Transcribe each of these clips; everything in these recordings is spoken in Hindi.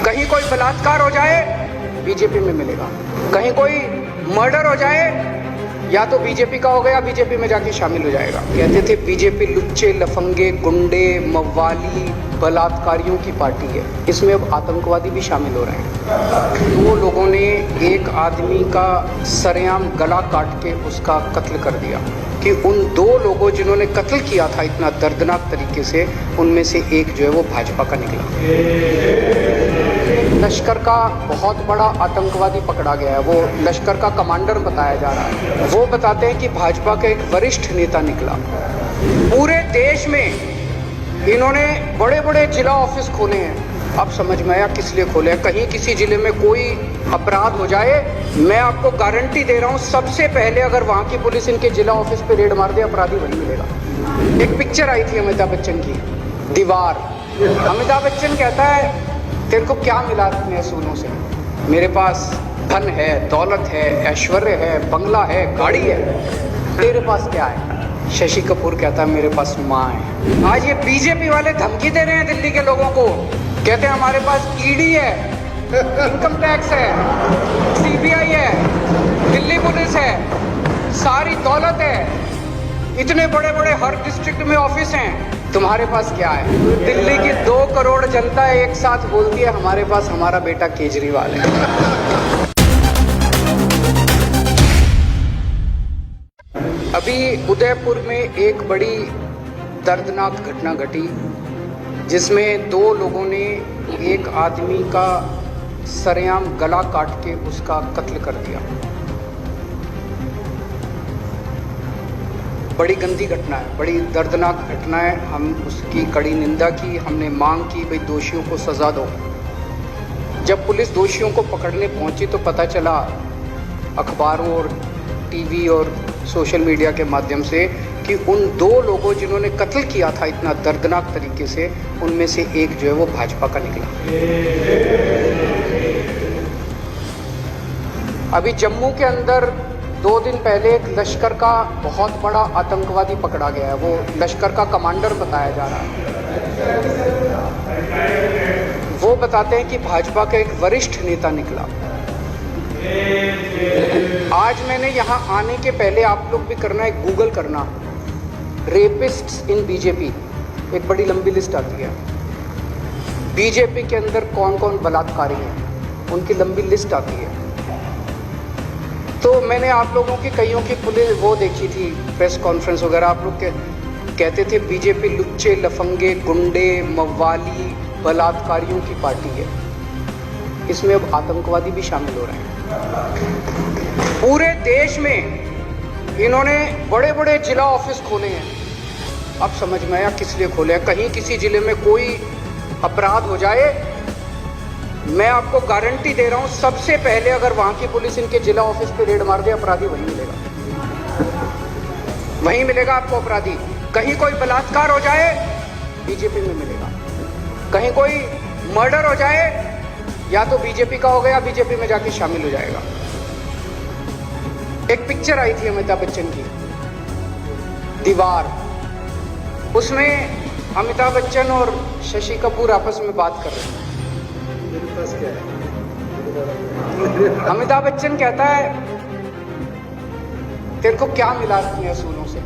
कहीं कोई बलात्कार हो जाए बीजेपी में मिलेगा, कहीं कोई मर्डर हो जाए या तो बीजेपी का हो गया, बीजेपी में जाके शामिल हो जाएगा। कहते थे बीजेपी लुच्चे, लफंगे, गुंडे, मव्वाली, बलात्कारियों की पार्टी है। इसमें अब आतंकवादी भी शामिल हो रहे हैं। दो लोगों ने एक आदमी का सरेआम गला काट के उसका कत्ल कर दिया कि उन दो लोगों जिन्होंने कत्ल किया था इतना दर्दनाक तरीके से, उनमें से एक जो है वो भाजपा का निकला। लश्कर का बहुत बड़ा आतंकवादी पकड़ा गया है, वो लश्कर का कमांडर बताया जा रहा है। वो बताते हैं कि भाजपा का एक वरिष्ठ नेता निकला। पूरे देश में इन्होंने बड़े बड़े जिला ऑफिस खोले हैं। अब समझ में आया किस लिए खोले हैं। कहीं किसी जिले में कोई अपराध हो जाए, मैं आपको गारंटी दे रहा हूँ, सबसे पहले अगर वहाँ की पुलिस इनके जिला ऑफिस पे रेड मार दे, अपराधी वहीं मिलेगा। एक पिक्चर आई थी अमिताभ बच्चन की, दीवार। अमिताभ बच्चन कहता है तेरे को क्या मिला इतने असूलों से? मेरे पास धन है, दौलत है, ऐश्वर्य है, बंगला है, गाड़ी है। तेरे पास क्या है? शशि कपूर कहता है मेरे पास माँ है। आज ये बीजेपी वाले धमकी दे रहे हैं दिल्ली के लोगों को, कहते हैं हमारे पास ईडी है, इनकम टैक्स है, सीबीआई है, दिल्ली पुलिस है, सारी दौलत है, इतने बड़े बड़े हर डिस्ट्रिक्ट में ऑफिस हैं, तुम्हारे पास क्या है? दिल्ली की 2 करोड़ जनता एक साथ बोलती है हमारे पास हमारा बेटा केजरीवाल है। अभी उदयपुर में एक बड़ी दर्दनाक घटना घटी जिसमें 2 लोगों ने एक आदमी का सरेआम गला काट के उसका कत्ल कर दिया। बड़ी गंदी घटना है, बड़ी दर्दनाक घटना है। हम उसकी कड़ी निंदा की, हमने मांग की भाई दोषियों को सज़ा दो। जब पुलिस दोषियों को पकड़ने पहुंची तो पता चला अखबारों और टीवी और सोशल मीडिया के माध्यम से कि उन 2 लोगों जिन्होंने कत्ल किया था इतना दर्दनाक तरीके से, उनमें से एक जो है वो भाजपा का निकला। अभी जम्मू के अंदर 2 दिन पहले एक लश्कर का बहुत बड़ा आतंकवादी पकड़ा गया है। वो लश्कर का कमांडर बताया जा रहा है। वो बताते हैं कि भाजपा का एक वरिष्ठ नेता निकला। आज मैंने यहाँ आने के पहले आप लोग भी करना है, गूगल करना, रेपिस्ट्स इन बीजेपी, एक बड़ी लंबी लिस्ट आती है। बीजेपी के अंदर कौन कौन बलात्कारी हैं उनकी लंबी लिस्ट आती है। तो मैंने आप लोगों की कईयों की पुलिस वो देखी थी, प्रेस कॉन्फ्रेंस वगैरह। आप लोग कहते थे बीजेपी लुच्चे, लफंगे, गुंडे, मव्वाली, बलात्कारियों की पार्टी है। इसमें अब आतंकवादी भी शामिल हो रहे हैं। पूरे देश में इन्होंने बड़े बड़े जिला ऑफिस खोले हैं। अब समझ में आया किस लिए खोले हैं। कहीं किसी जिले में कोई अपराध हो जाए, मैं आपको गारंटी दे रहा हूं, सबसे पहले अगर वहां की पुलिस इनके जिला ऑफिस पे रेड मार दे, अपराधी वहीं मिलेगा, वहीं मिलेगा आपको अपराधी। कहीं कोई बलात्कार हो जाए बीजेपी में मिलेगा, कहीं कोई मर्डर हो जाए या तो बीजेपी का हो गया, बीजेपी में जाके शामिल हो जाएगा। एक पिक्चर आई थी अमिताभ बच्चन की, दीवार। उसमें अमिताभ बच्चन और शशि कपूर आपस में बात कर रहे हैं। मेरे पास क्या है? अमिताभ बच्चन कहता है तेरे को क्या मिला इतने असूलों से?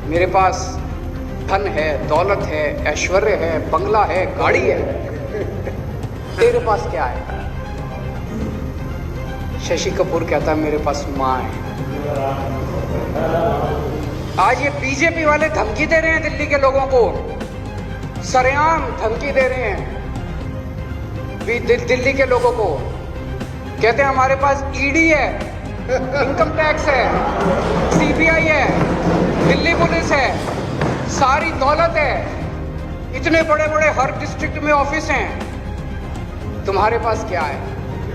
मेरे पास धन है, दौलत है, ऐश्वर्य है, बंगला है, गाड़ी है। तेरे पास क्या है? शशि कपूर कहता है मेरे पास माँ है। आज ये बीजेपी वाले धमकी दे रहे हैं दिल्ली के लोगों को, सरेआम धमकी दे रहे हैं दिल्ली के लोगों को। कहते हैं हमारे पास ईडी है, इनकम टैक्स है, सीबीआई है, दिल्ली पुलिस है, सारी दौलत है, इतने बड़े बड़े हर डिस्ट्रिक्ट में ऑफिस हैं, तुम्हारे पास क्या है?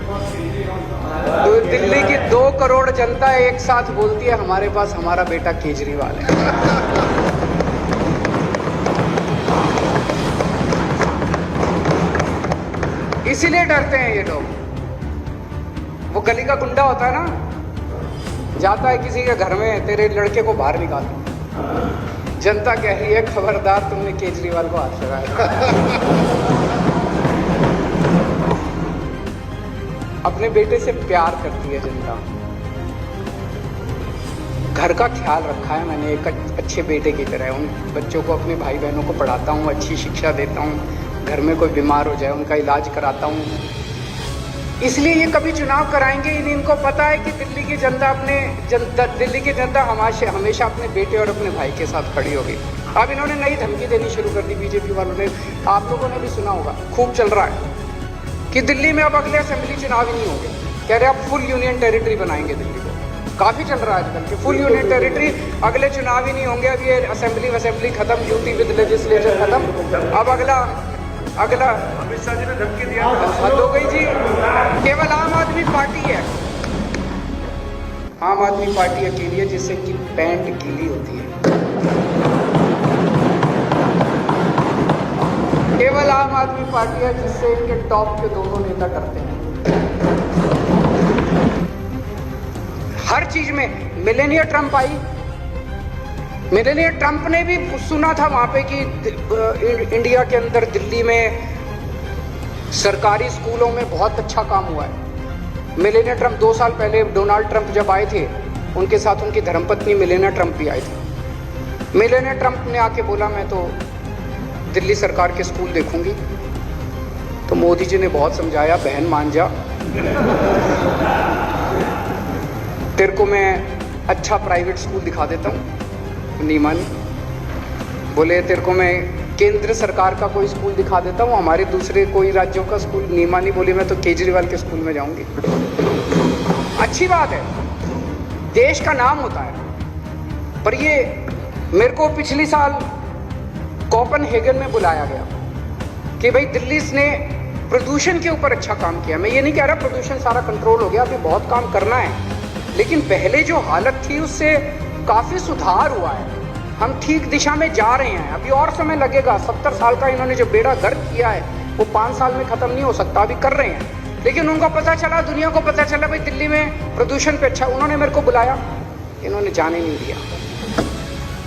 तो दिल्ली की 2 करोड़ जनता एक साथ बोलती है हमारे पास हमारा बेटा केजरीवाल है। इसीलिए डरते हैं ये लोग। वो गली का गुंडा होता है ना, जाता है किसी के घर में, तेरे लड़के को बाहर निकाल, जनता कह रही है खबरदार तुमने केजरीवाल को हाथ लगाया। अपने बेटे से प्यार करती है जनता। घर का ख्याल रखा है मैंने एक अच्छे बेटे की तरह। उन बच्चों को, अपने भाई बहनों को पढ़ाता हूँ, अच्छी शिक्षा देता हूँ, घर में कोई बीमार हो जाए उनका इलाज कराता हूँ। इसलिए ये कभी चुनाव कराएंगे ही नहीं। इनको पता है कि दिल्ली की जनता हमेशा अपने बेटे और अपने भाई के साथ खड़ी होगी। अब इन्होंने नई धमकी देनी शुरू कर दी बीजेपी वालों ने। आप लोगों ने भी सुना होगा, खूब चल रहा है कि दिल्ली में अब अगले असेंबली चुनाव ही नहीं होंगे। कह रहे अब फुल यूनियन टेरिटरी बनाएंगे दिल्ली को। काफ़ी चल रहा है आजकल कि फुल यूनियन टेरिटरी, अगले चुनाव ही नहीं होंगे। अब ये असेंबली खत्म, यूटी विद लेजिस्लेचर खत्म। अब अगला अमित शाह जी ने धमकी दिया, हद हो गई जी। केवल आम आदमी पार्टी है, आम आदमी पार्टी अकेली है जिससे कि पैंट गीली होती है। केवल आम आदमी पार्टी है जिससे इनके टॉप के दोनों नेता करते हैं हर चीज में। मिलेनिया ट्रंप आई, मिलेनिया ट्रंप ने भी सुना था वहां पे कि इंडिया के अंदर दिल्ली में सरकारी स्कूलों में बहुत अच्छा काम हुआ है। मिलेनिया ट्रंप 2 साल पहले डोनाल्ड ट्रंप जब आए थे, उनके साथ उनकी धर्मपत्नी मिलेनिया ट्रंप भी आई थी। मिलेनिया ट्रंप ने आके बोला मैं तो दिल्ली सरकार के स्कूल देखूंगी। तो मोदी जी ने बहुत समझाया, बहन मान जा, तेरे को मैं अच्छा प्राइवेट स्कूल दिखा देता हूँ। नहीं मानी, बोले तेरे को मैं केंद्र सरकार का कोई स्कूल दिखा देता हूँ, हमारे दूसरे कोई राज्यों का स्कूल। नहीं मानी, बोली मैं तो केजरीवाल के स्कूल में जाऊंगी। अच्छी बात है, देश का नाम होता है। पर ये मेरे को पिछली साल कोपेनहेगन में बुलाया गया कि भाई दिल्ली ने प्रदूषण के ऊपर अच्छा काम किया। मैं ये नहीं कह रहा प्रदूषण सारा कंट्रोल हो गया, अभी बहुत काम करना है, लेकिन पहले जो हालत थी उससे काफी सुधार हुआ है। हम ठीक दिशा में जा रहे हैं। अभी और समय लगेगा। 70 साल का इन्होंने जो बेड़ा गर्क किया है वो 5 साल में खत्म नहीं हो सकता। अभी कर रहे हैं, लेकिन उनको पता चला, दुनिया को पता चला भाई दिल्ली में प्रदूषण पे अच्छा। उन्होंने मेरे को बुलाया, इन्होंने जाने नहीं दिया।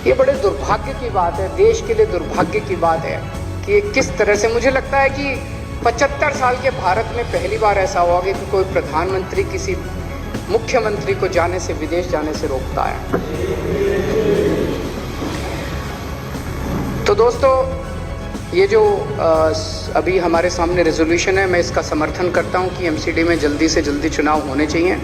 ये बड़े दुर्भाग्य की बात है, देश के लिए दुर्भाग्य की बात है कि किस तरह से, मुझे लगता है कि 75 साल के भारत में पहली बार ऐसा हुआ कि कोई प्रधानमंत्री किसी मुख्यमंत्री को जाने से, विदेश जाने से रोकता है। तो दोस्तों, ये जो अभी हमारे सामने रेजोल्यूशन है, मैं इसका समर्थन करता हूं कि एमसीडी में जल्दी से जल्दी चुनाव होने चाहिए।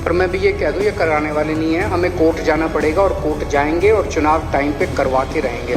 और मैं भी ये कह दूं, ये कराने वाले नहीं है, हमें कोर्ट जाना पड़ेगा और कोर्ट जाएंगे और चुनाव टाइम पे करवा के रहेंगे।